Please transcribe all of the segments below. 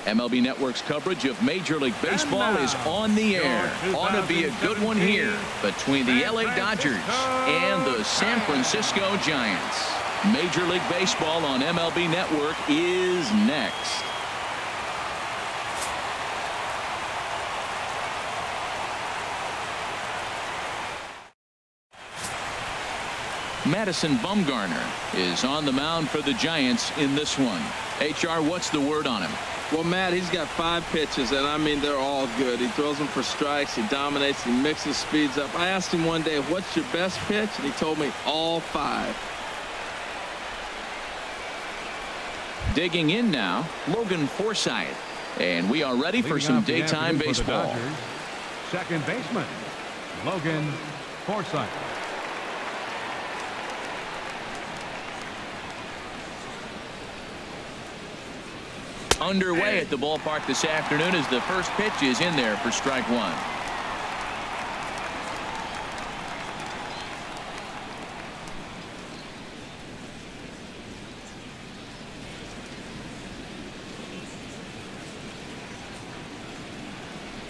MLB Network's coverage of Major League Baseball is on the air. Ought to be a good one here between the LA Dodgers and the San Francisco Giants. Major League Baseball on MLB Network is next. Madison Bumgarner is on the mound for the Giants in this one. HR, what's the word on him? Well, Matt, he's got 5 pitches, and I mean, they're all good. He throws them for strikes. He dominates. He mixes speeds up. I asked him one day, what's your best pitch? And he told me all 5. Digging in now, Logan Forsythe. And we are ready for some daytime baseball. Second baseman, Logan Forsythe. Underway at the ballpark this afternoon as the first pitch is in there for strike 1.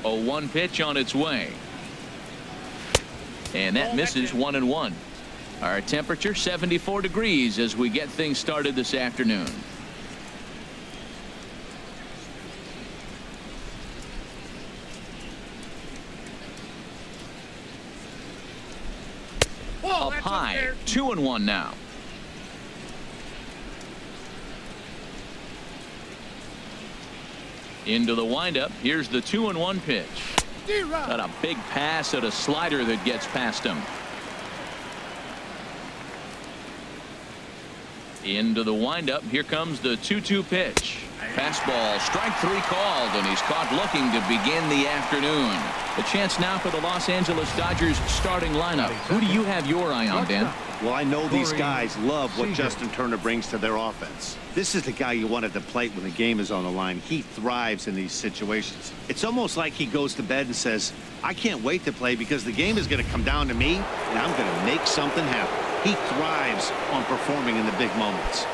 A 1 pitch on its way. And that misses 1-1. Our temperature 74 degrees as we get things started this afternoon. Up high, 2-1 now. Into the windup. Here's the 2-1 pitch. Got a big pass at a slider that gets past him. Into the windup. Here comes the 2-2 pitch. Fastball, strike 3 called, and he's caught looking to begin the afternoon. The chance now for the Los Angeles Dodgers starting lineup. Who do you have your eye on, Dan? Well, I know these guys love what Justin Turner brings to their offense. This is the guy you want at the plate when the game is on the line. He thrives in these situations. It's almost like he goes to bed and says, I can't wait to play because the game is going to come down to me, and I'm going to make something happen. He thrives on performing in the big moments.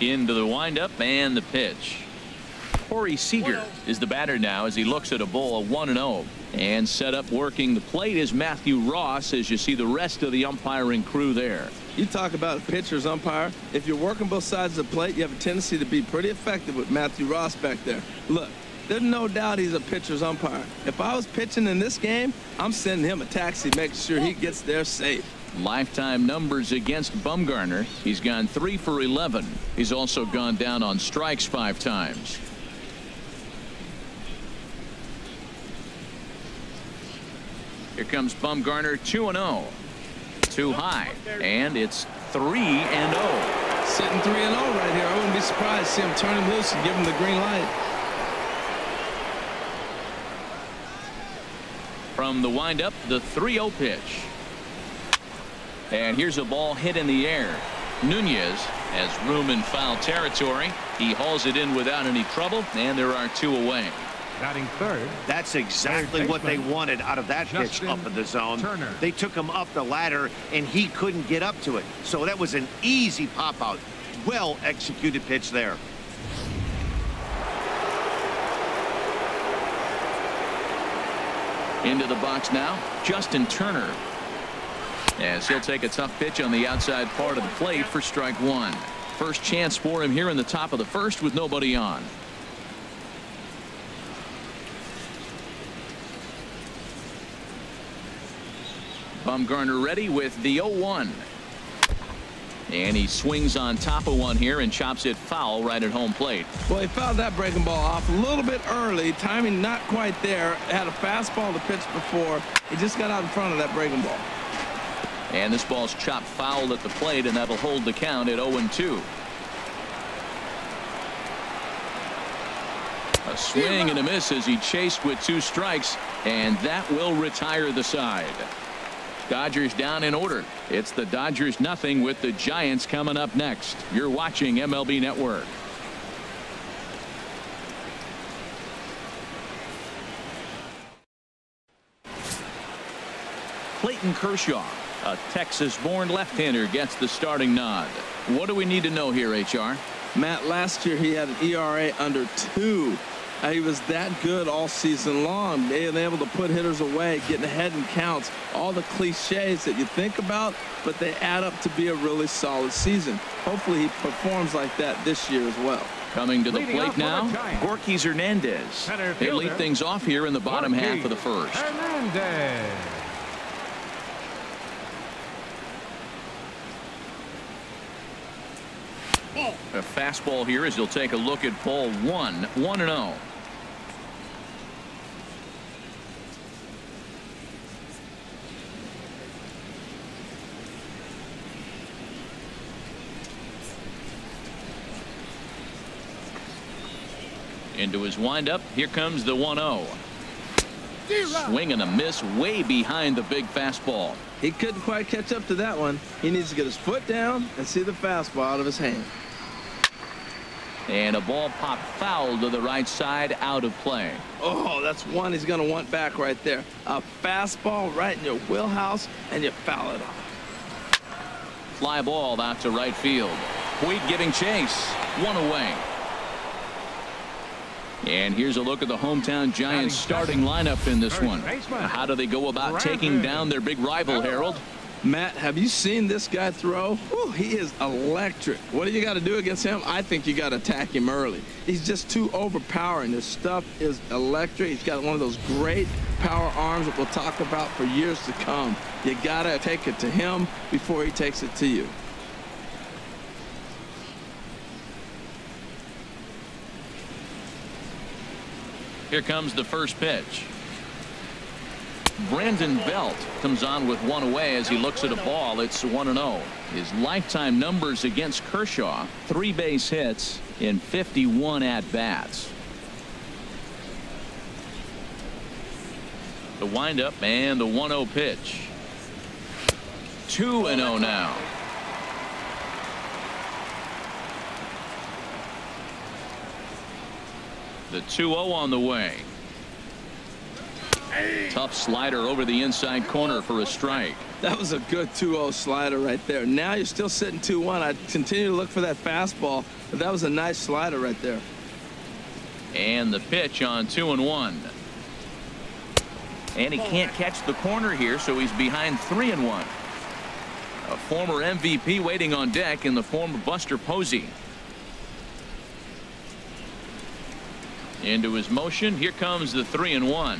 Into the windup and the pitch. Corey Seager is the batter now as he looks at a ball 1-0. And set up working the plate is Matthew Ross as you see the rest of the umpiring crew there. You talk about a pitcher's umpire. If you're working both sides of the plate, you have a tendency to be pretty effective with Matthew Ross back there. Look, there's no doubt he's a pitcher's umpire. If I was pitching in this game, I'm sending him a taxi, making sure he gets there safe. Lifetime numbers against Bumgarner. He's gone 3 for 11. He's also gone down on strikes 5 times. Here comes Bumgarner, 2-0. Too high, and it's 3-0. Sitting 3-0 right here. I wouldn't be surprised to see him turn him loose and give him the green light. From the windup, the 3-0 pitch. And here's a ball hit in the air. Nunez has room in foul territory. He hauls it in without any trouble, and there are 2 away. Batting third. That's exactly what they wanted out of that pitch up in the zone. Turner. They took him up the ladder, and he couldn't get up to it. So that was an easy pop-out. Well-executed pitch there. Into the box now, Justin Turner. As he'll take a tough pitch on the outside part of the plate for strike 1. First chance for him here in the top of the first with nobody on. Bumgarner ready with the 0-1. And he swings on top of one here and chops it foul right at home plate. Well, he fouled that breaking ball off a little bit early. Timing not quite there. Had a fastball to pitch before. He just got out in front of that breaking ball. And this ball's chopped foul at the plate, and that'll hold the count at 0-2. A swing and a miss as he chased with 2 strikes, and that will retire the side. Dodgers down in order. It's the Dodgers nothing with the Giants coming up next. You're watching MLB Network. Clayton Kershaw A Texas-born left-hander gets the starting nod. What do we need to know here, HR? Matt, last year he had an ERA under 2. He was that good all season long, being able to put hitters away, getting ahead in counts, all the cliches that you think about, but they add up to be a really solid season. Hopefully he performs like that this year as well. Coming to the plate now, Gorky Hernandez. They lead things off here in the bottom half of the first. Hernandez. A fastball here as he'll take a look at ball 1, 1-0. Into his windup. Here comes the 1-0. Swing and a miss way behind the big fastball. He couldn't quite catch up to that one. He needs to get his foot down and see the fastball out of his hand. And a ball popped foul to the right side, out of play. Oh, that's one he's going to want back right there. A fastball right in your wheelhouse, and you foul it off. Fly ball out to right field. Wheat giving chase. One away. And here's a look at the hometown Giants starting lineup in this one. How do they go about taking down their big rival, Harold? Matt, have you seen this guy throw? Whew, he is electric. What do you got to do against him? I think you got to attack him early. He's just too overpowering. His stuff is electric. He's got one of those great power arms that we'll talk about for years to come. You got to take it to him before he takes it to you. Here comes the first pitch. Brandon Belt comes on with one away as he looks at a ball. It's 1-0. His lifetime numbers against Kershaw: 3 base hits in 51 at-bats. The windup and the 1-0 pitch. 2-0 now. The 2-0 on the way. Tough slider over the inside corner for a strike. That was a good 2-0 slider right there. Now you're still sitting 2-1. I'd continue to look for that fastball, but that was a nice slider right there. And the pitch on 2-1. And he can't catch the corner here, so he's behind 3-1. A former MVP waiting on deck in the form of Buster Posey. Into his motion. Here comes the 3-1.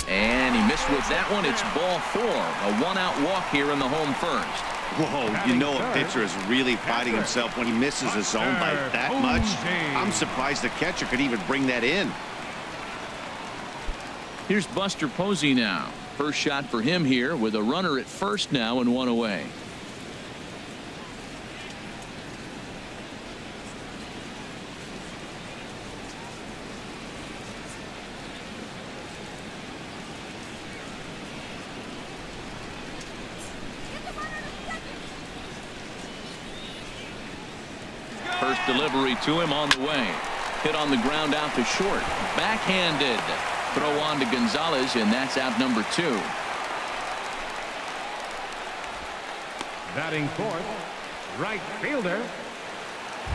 And he missed with that one. It's ball 4. A 1-out walk here in the home first. Whoa, you know a pitcher is really fighting himself when he misses a zone by that much. I'm surprised the catcher could even bring that in. Here's Buster Posey now. First shot for him here with a runner at first now and 1 away. First delivery to him on the way. Hit on the ground out to short. Backhanded. Throw on to Gonzalez, and that's out number 2. Batting fourth, right fielder,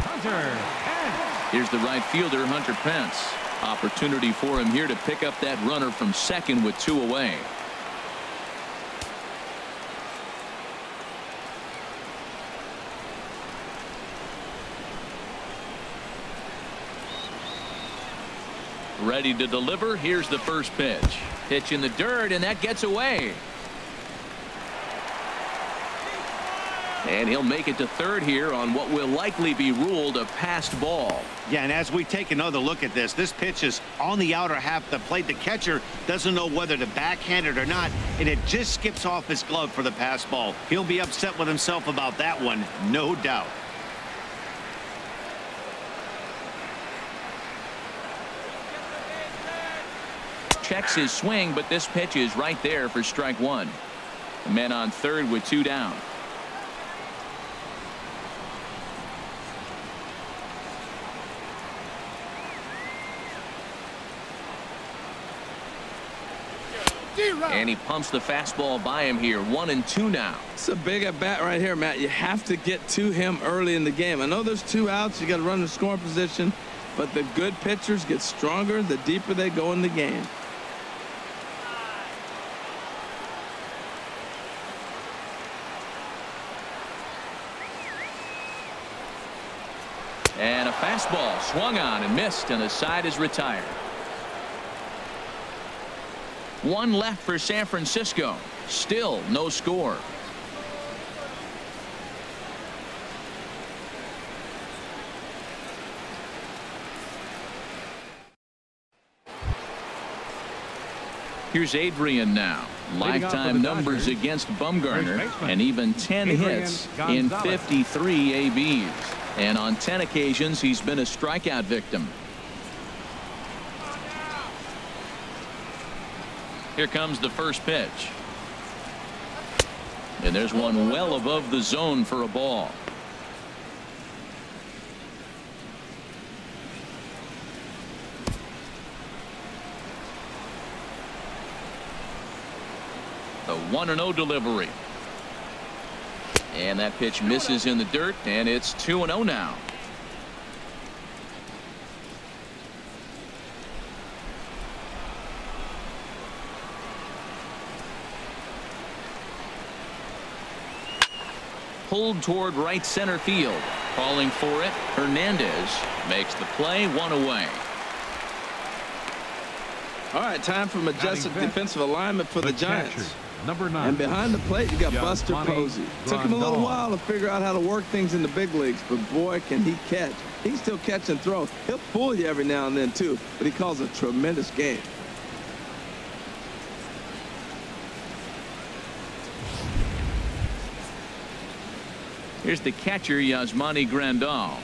Hunter Pence. Here's the right fielder, Hunter Pence. Opportunity for him here to pick up that runner from second with 2 away. Ready to deliver. Here's the first pitch. Pitch in the dirt, and that gets away. And he'll make it to third here on what will likely be ruled a passed ball. Yeah, and as we take another look at this pitch is on the outer half of the plate. The catcher doesn't know whether to backhand it or not, and it just skips off his glove for the pass ball. He'll be upset with himself about that one, no doubt. Checks his swing, but this pitch is right there for strike 1. The man on third with 2 down. And he pumps the fastball by him here. 1-2 now. It's a big at bat right here, Matt. You have to get to him early in the game. I know there's 2 outs. You got to run the scoring position. But the good pitchers get stronger the deeper they go in the game. And a fastball swung on and missed, and the side is retired. 1 left for San Francisco. Still no score. Here's Adrian now. Lifetime numbers against Bumgarner, and even 10 hits in 53 ABs. And on 10 occasions, he's been a strikeout victim. Here comes the first pitch. And there's one well above the zone for a ball. The 1-0 delivery. And that pitch misses in the dirt, and it's 2-0 now. Pulled toward right center field. Calling for it, Hernandez makes the play, 1 away. All right, time for majestic defensive alignment for the Giants. Number 9. And behind the plate, you got Buster Posey. Took him a little while to figure out how to work things in the big leagues, but boy, can he catch. He can still catch and throw. He'll fool you every now and then, too, but he calls a tremendous game. Here's the catcher, Yasmani Grandal.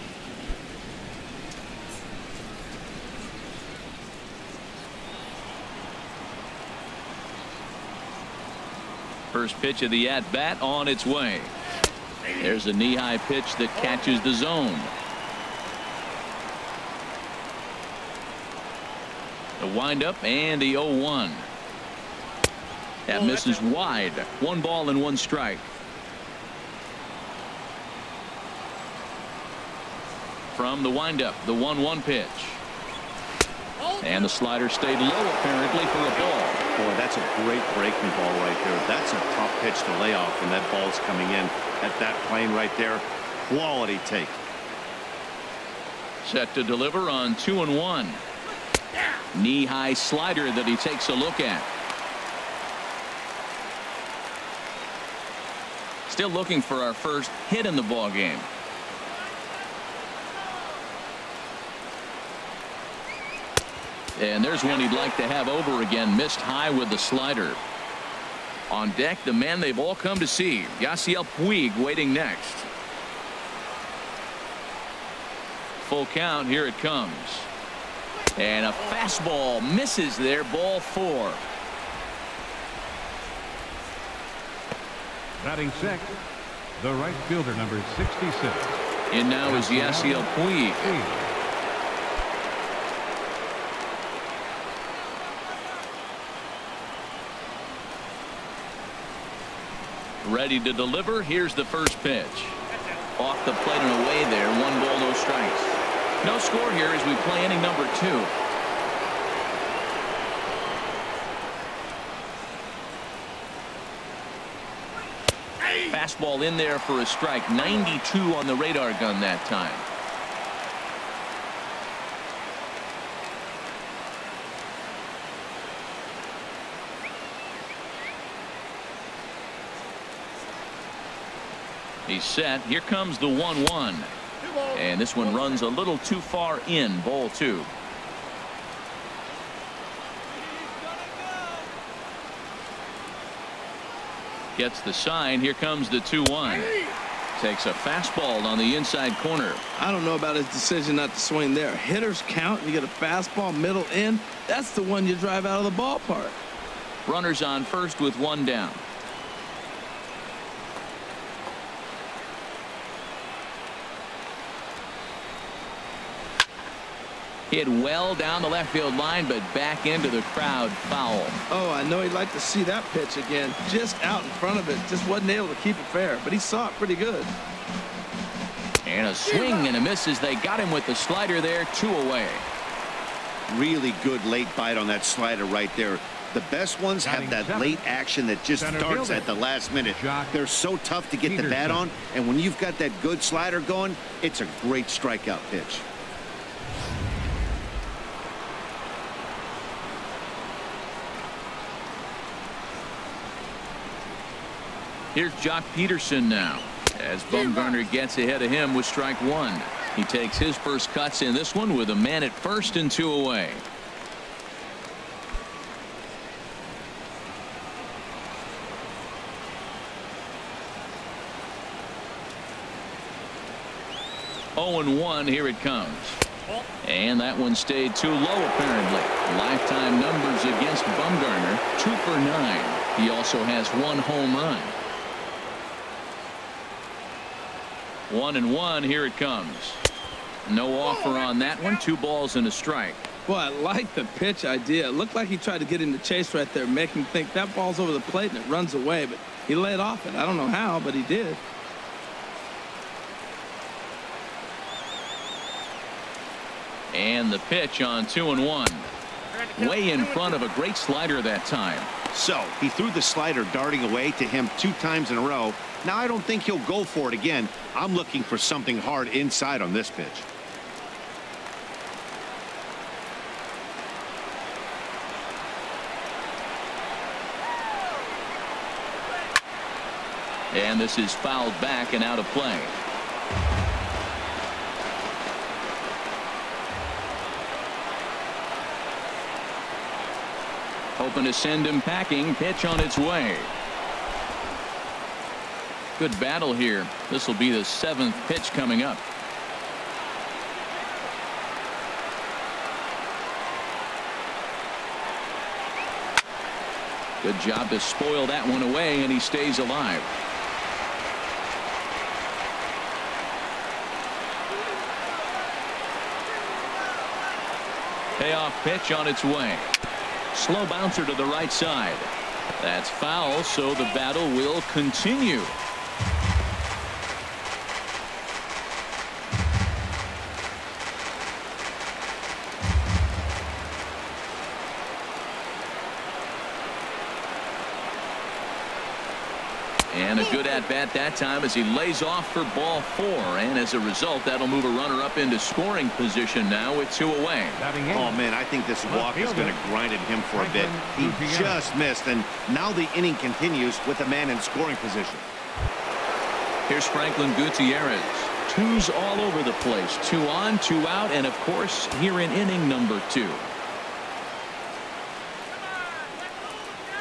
First pitch of the at-bat on its way. There's a knee-high pitch that catches the zone. The windup and the 0-1. That misses wide. 1 ball and 1 strike. From the windup, the 1-1 pitch. And the slider stayed low apparently for a ball. Boy, that's a great breaking ball right there. That's a tough pitch to lay off when that ball's coming in at that plane right there. Quality take. Set to deliver on 2-1. Knee-high slider that he takes a look at. Still looking for our first hit in the ball game. And there's one he'd like to have over again. Missed high with the slider. On deck, the man they've all come to see, Yasiel Puig, waiting next. Full count. Here it comes. And a fastball misses there. Ball 4. Batting sixth, the right fielder, number 66. In now is Yasiel Puig. Ready to deliver. Here's the first pitch. Off the plate and away there. 1 ball, no strikes. No score here as we play inning number 2. Fastball in there for a strike. 92 on the radar gun that time. He's set. Here comes the 1-1. And this one runs a little too far in. Ball 2. Gets the sign. Here comes the 2-1. Takes a fastball on the inside corner. I don't know about his decision not to swing there. Hitters count. You get a fastball middle in. That's the one you drive out of the ballpark. Runners on first with 1 down. Hit well down the left field line, but back into the crowd, foul. Oh, I know he'd like to see that pitch again. Just out in front of it. Just wasn't able to keep it fair, but he saw it pretty good. And a swing and a miss as they got him with the slider there, 2 away. Really good late bite on that slider right there. The best ones have that late action that just starts at the last minute. They're so tough to get the bat on, and when you've got that good slider going, it's a great strikeout pitch. Here's Jock Peterson now, as Bumgarner gets ahead of him with strike 1. He takes his first cuts in this one with a man at first and 2 away. Oh, and 1, here it comes. And that one stayed too low, apparently. Lifetime numbers against Bumgarner, 2 for 9. He also has 1 home run. 1 and 1, here it comes. No offer on that one. 2 balls and a strike. Boy, I like the pitch idea. It looked like he tried to get him to chase right there, make him think that ball's over the plate and it runs away, but he laid off it. I don't know how, but he did. And the pitch on 2 and 1. Way in front of a great slider that time. So he threw the slider darting away to him 2 times in a row. Now I don't think he'll go for it again. I'm looking for something hard inside on this pitch. And this is fouled back and out of play. Hoping to send him packing. Pitch on its way. Good battle here. This will be the 7th pitch coming up. Good job to spoil that one away, and he stays alive. Payoff pitch on its way. Slow bouncer to the right side. That's foul, so the battle will continue. And a good at-bat that time as he lays off for ball 4. And as a result, that'll move a runner up into scoring position now with 2 away. Oh, man, I think this walk is going to grind at him for a bit. He just missed, and now the inning continues with a man in scoring position. Here's Franklin Gutierrez. 2s all over the place. 2 on, 2 out, and, of course, here in inning number 2.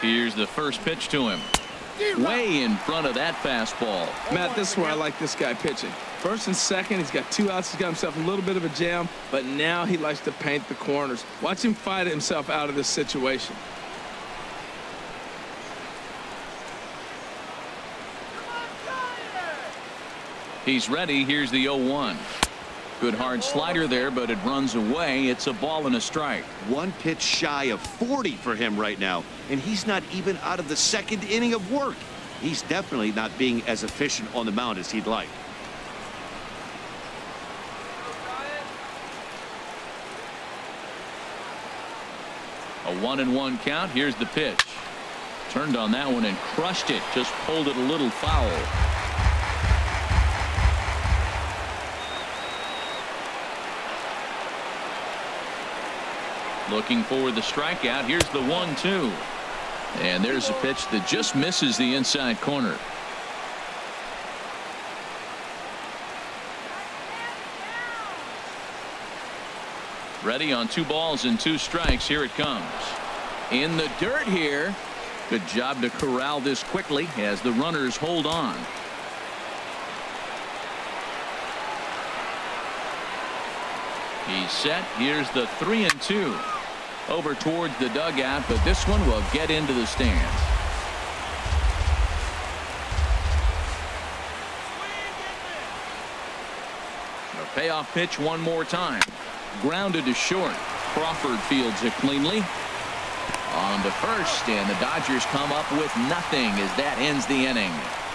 Here's the first pitch to him. Way in front of that fastball. Matt, this is where I like this guy pitching. First and second, he's got 2 outs. He's got himself a little bit of a jam, but now he likes to paint the corners. Watch him fight himself out of this situation. He's ready. Here's the 0-1. Good hard slider there, but it runs away. It's a ball and a strike. 1 pitch shy of 40 for him right now, and he's not even out of the 2nd inning of work. He's definitely not being as efficient on the mound as he'd like. A 1-1 count. Here's the pitch. Turned on that one and crushed it. Just pulled it a little foul. Looking for the strikeout. Here's the 1-2. And there's a pitch that just misses the inside corner. Ready on 2 balls and 2 strikes. Here it comes. In the dirt here. Good job to corral this quickly as the runners hold on. He's set. Here's the 3-2. Over towards the dugout, but this one will get into the stands. A payoff pitch one more time. Grounded to short. Crawford fields it cleanly. On to first, and the Dodgers come up with nothing as that ends the inning.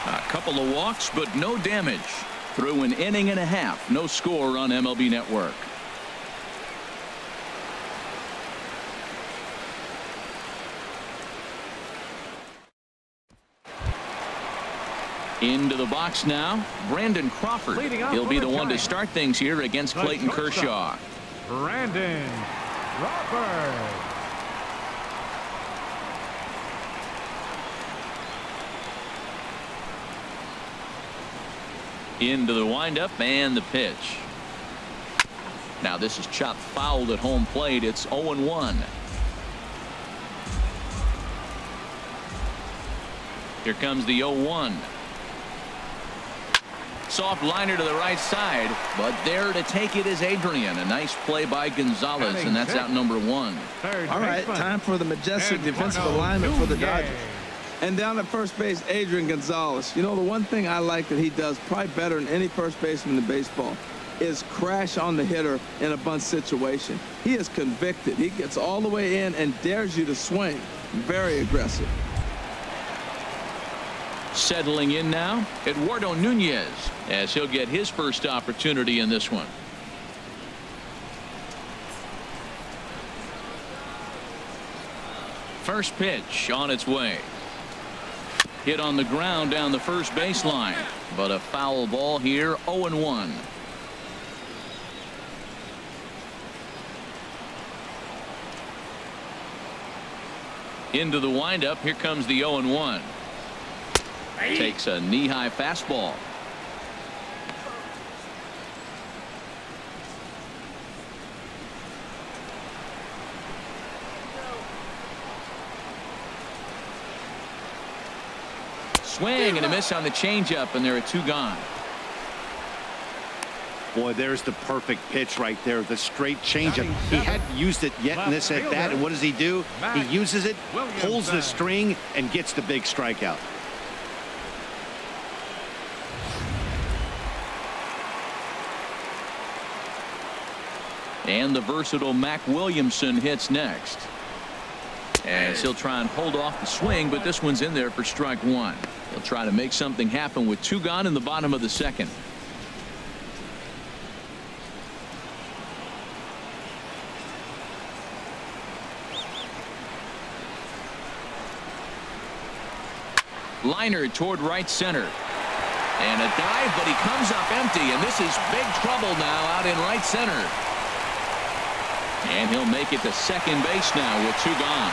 A couple of walks, but no damage. Through an inning and a half, no score on MLB Network. Into the box now, Brandon Crawford. He'll be the one to start things here against Clayton Kershaw. Brandon Crawford. Into the windup and the pitch. Now this is chopped foul at home plate. It's 0-1. Here comes the 0-1. Soft liner to the right side, but there to take it is Adrian. A nice play by Gonzalez, and that's out number 1. All right, time for the majestic defensive alignment for the Dodgers. And down at first base, Adrian Gonzalez. You know, the one thing I like that he does probably better than any first baseman in baseball is crash on the hitter in a bunt situation. He is convicted. He gets all the way in and dares you to swing. Very aggressive. Settling in now, Eduardo Nunez, as he'll get his first opportunity in this one. First pitch on its way. Hit on the ground down the first baseline, but a foul ball here. 0-1. Into the windup. Here comes the 0-1. Takes a knee-high fastball. Swing and a miss on the changeup, and there are 2 gone. Boy, there's the perfect pitch right there. The straight changeup. He hadn't used it yet in this at bat, and what does he do? He uses it, pulls the string, and gets the big strikeout. And the versatile Mac Williamson hits next. As he'll try and hold off the swing, but this one's in there for strike 1. He'll try to make something happen with 2 gone in the bottom of the second. Liner toward right center. And a dive, but he comes up empty, and this is big trouble now out in right center. And he'll make it to second base now with 2 gone.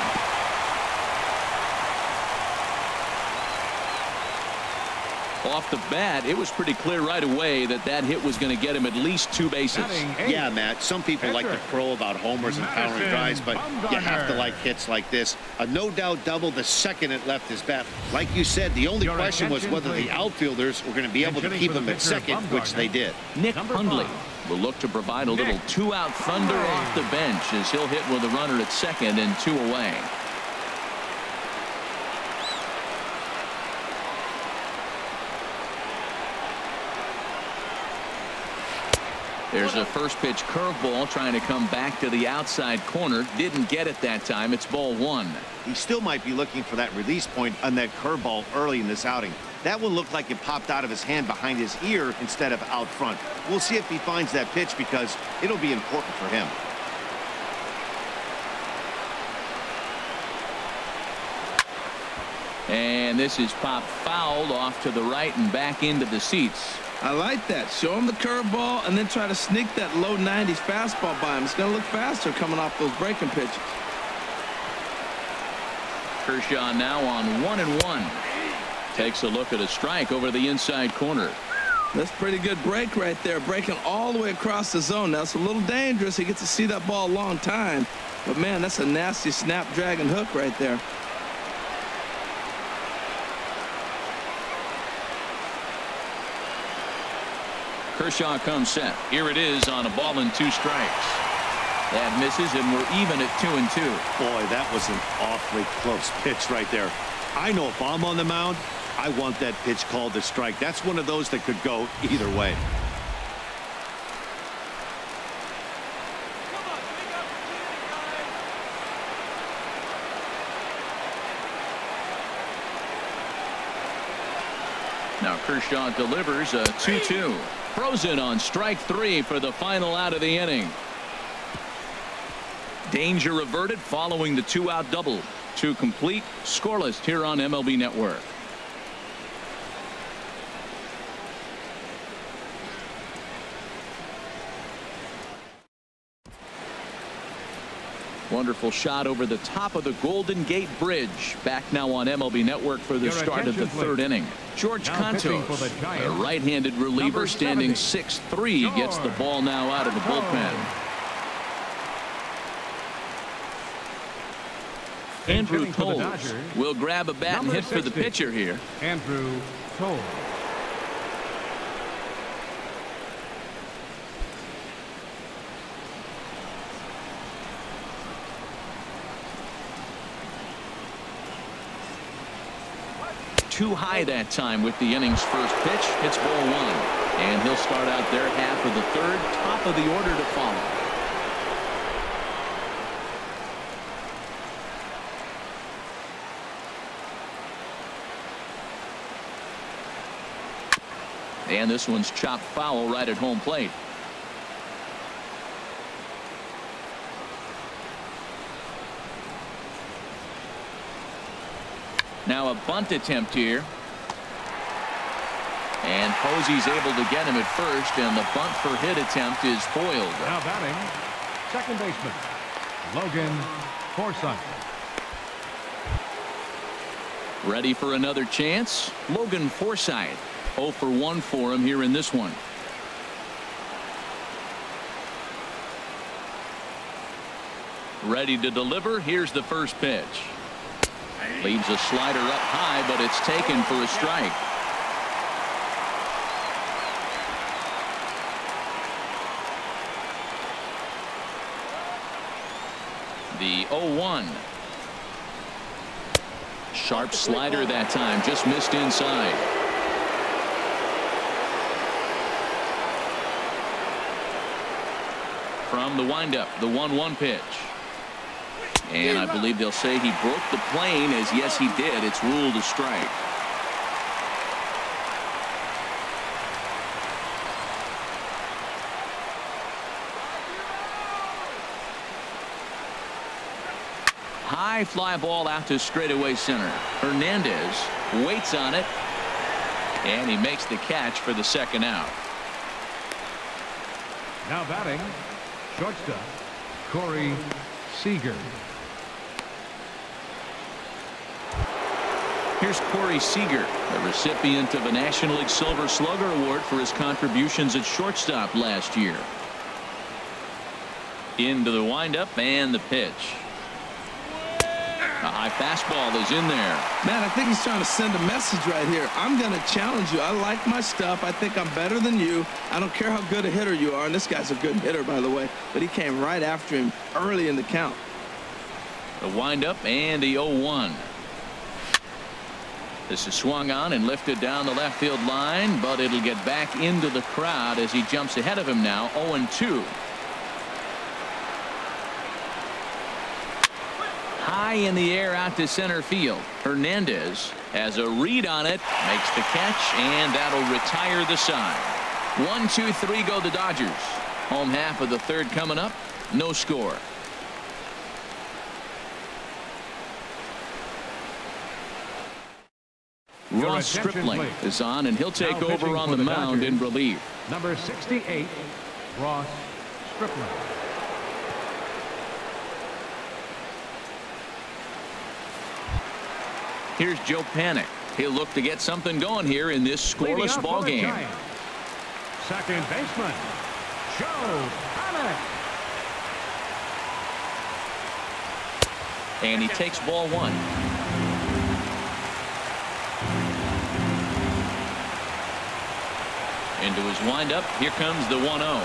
Off the bat, it was pretty clear right away that that hit was going to get him at least 2 bases. Yeah, Matt, some people like to crow about homers and powering drives, but you have to like hits like this. A no-doubt double the second it left his bat. Like you said, the only question was whether the outfielders were going to be able to keep him at second, which they did. Nick Hundley will look to provide a little 2-out thunder off the bench as he'll hit with a runner at second and 2 away. There's a first pitch curveball trying to come back to the outside corner. Didn't get it that time. It's ball 1. He still might be looking for that release point on that curveball early in this outing. That one looked like it popped out of his hand behind his ear instead of out front. We'll see if he finds that pitch because it'll be important for him. And this is popped foul off to the right and back into the seats. I like that. Show him the curveball and then try to sneak that low 90s fastball by him. It's going to look faster coming off those breaking pitches. Kershaw now on 1-1. Takes a look at a strike over the inside corner. That's a pretty good break right there. Breaking all the way across the zone. Now it's a little dangerous. He gets to see that ball a long time. But, man, that's a nasty snapdragon hook right there. Kershaw comes set. Here it is on a ball and 2 strikes. That misses, and we're even at 2-2. Boy, that was an awfully close pitch right there. I know if I'm on the mound, I want that pitch called a strike. That's one of those that could go either way. Now Kershaw delivers a 2-2. Frozen on strike 3 for the final out of the inning. Danger averted following the 2-out double. 2 complete, scoreless here on MLB Network. Wonderful shot over the top of the Golden Gate Bridge. Back now on MLB Network for the start of the third inning. George Contos, a right-handed reliever standing 6'3", gets the ball now out of the bullpen. Andrew Toles will grab a bat and hit for the pitcher here. Andrew Toles. Too high that time with the inning's first pitch. It's ball 1. And he'll start out their half of the third. Top of the order to follow. And this one's chopped foul right at home plate. Now a bunt attempt here. And Posey's able to get him at first, and the bunt for hit attempt is foiled. Now batting, second baseman, Logan Forsythe. Ready for another chance? Logan Forsythe. 0 for 1 for him here in this one. Ready to deliver. Here's the first pitch. Leaves a slider up high, but it's taken for a strike. The 0-1. Sharp slider that time, just missed inside. From the windup, the 1-1 pitch. And I believe they'll say he broke the plane, as yes he did. It's ruled a strike. High fly ball out to straightaway center. Hernandez waits on it, and he makes the catch for the second out. Now batting, shortstop, Corey Seager. Here's Corey Seager, the recipient of a National League Silver Slugger Award for his contributions at shortstop last year. Into the windup and the pitch. A high fastball is in there. Man, I think he's trying to send a message right here. I'm going to challenge you. I like my stuff. I think I'm better than you. I don't care how good a hitter you are. And this guy's a good hitter, by the way. But he came right after him early in the count. The windup and the 0-1. This is swung on and lifted down the left field line, but it'll get back into the crowd as he jumps ahead of him now. 0-2. High in the air out to center field. Hernandez has a read on it, makes the catch, and that'll retire the side. 1, 2, 3 go the Dodgers. Home half of the third coming up. No score. Ross Stripling is on, and he'll take over on the mound in relief. Number 68, Ross Stripling. Here's Joe Panic. He'll look to get something going here in this scoreless ball game. Second baseman, Joe Panic. And he takes ball 1. Into his windup. Here comes the 1-0.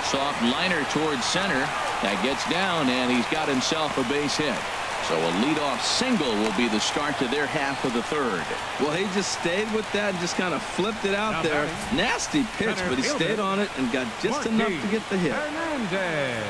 Soft liner towards center. That gets down, and he's got himself a base hit. So a leadoff single will be the start to their half of the third. Well, he just stayed with that and just kind of flipped it out there. Nasty pitch, but he stayed on it and got just enough to get the hit. Hernandez.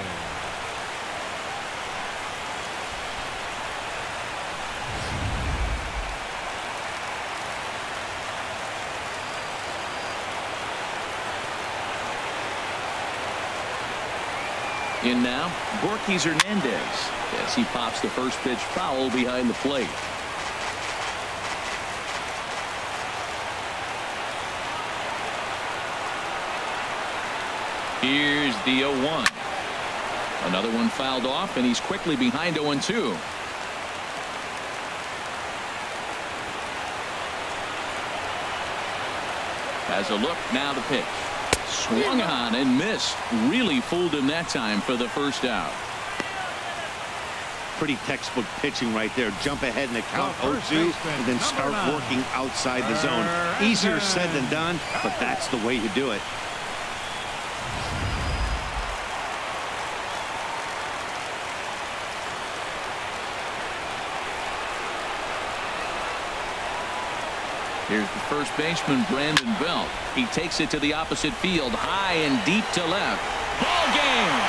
In now, Borges Hernandez, as he pops the first pitch foul behind the plate. Here's the 0-1. Another one fouled off, and he's quickly behind 0-2. Has a look, now the pitch. Swung on and missed. Really fooled him that time for the first out. Pretty textbook pitching right there. Jump ahead in the count 0-2 and then start working outside the zone. Easier said than done, but that's the way you do it. Here's the first baseman, Brandon Belt. He takes it to the opposite field, high and deep to left. Ball game!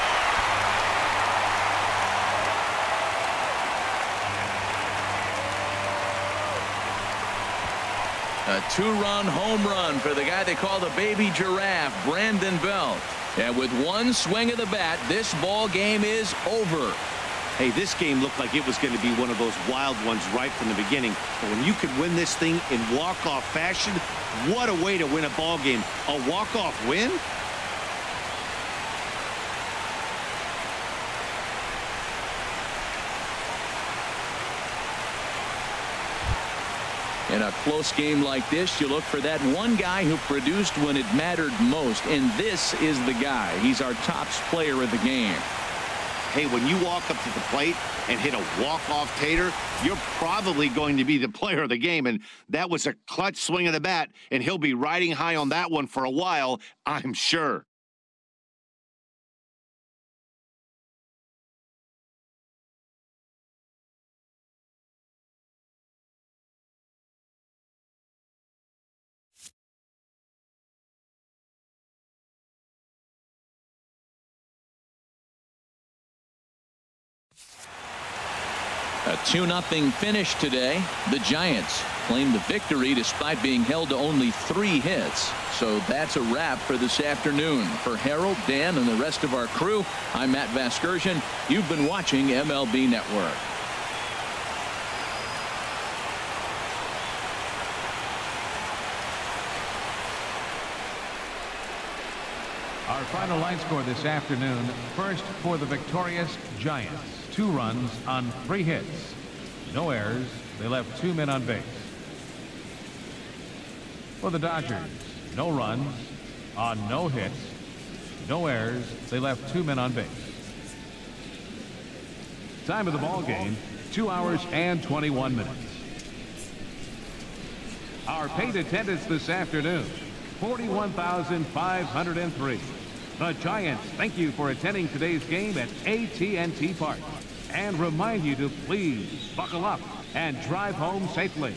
A two-run home run for the guy they call the baby giraffe, Brandon Belt. And with one swing of the bat, this ball game is over. Hey, this game looked like it was going to be one of those wild ones right from the beginning. But when you could win this thing in walk-off fashion, what a way to win a ball game. A walk-off win? In a close game like this, you look for that one guy who produced when it mattered most. And this is the guy. He's our top player of the game. Hey, when you walk up to the plate and hit a walk-off tater, you're probably going to be the player of the game. And that was a clutch swing of the bat, and he'll be riding high on that one for a while, I'm sure. A 2-0 finish today. The Giants claim the victory despite being held to only 3 hits. So that's a wrap for this afternoon. For Harold, Dan, and the rest of our crew, I'm Matt Vasgersian. You've been watching MLB Network. Our final line score this afternoon. First for the victorious Giants. 2 runs on 3 hits. No errors. They left 2 men on base. For the Dodgers, no runs on no hits. No errors. They left 2 men on base. Time of the ball game, 2 hours and 21 minutes. Our paid attendance this afternoon, 41,503. The Giants thank you for attending today's game at AT&T Park and remind you to please buckle up and drive home safely.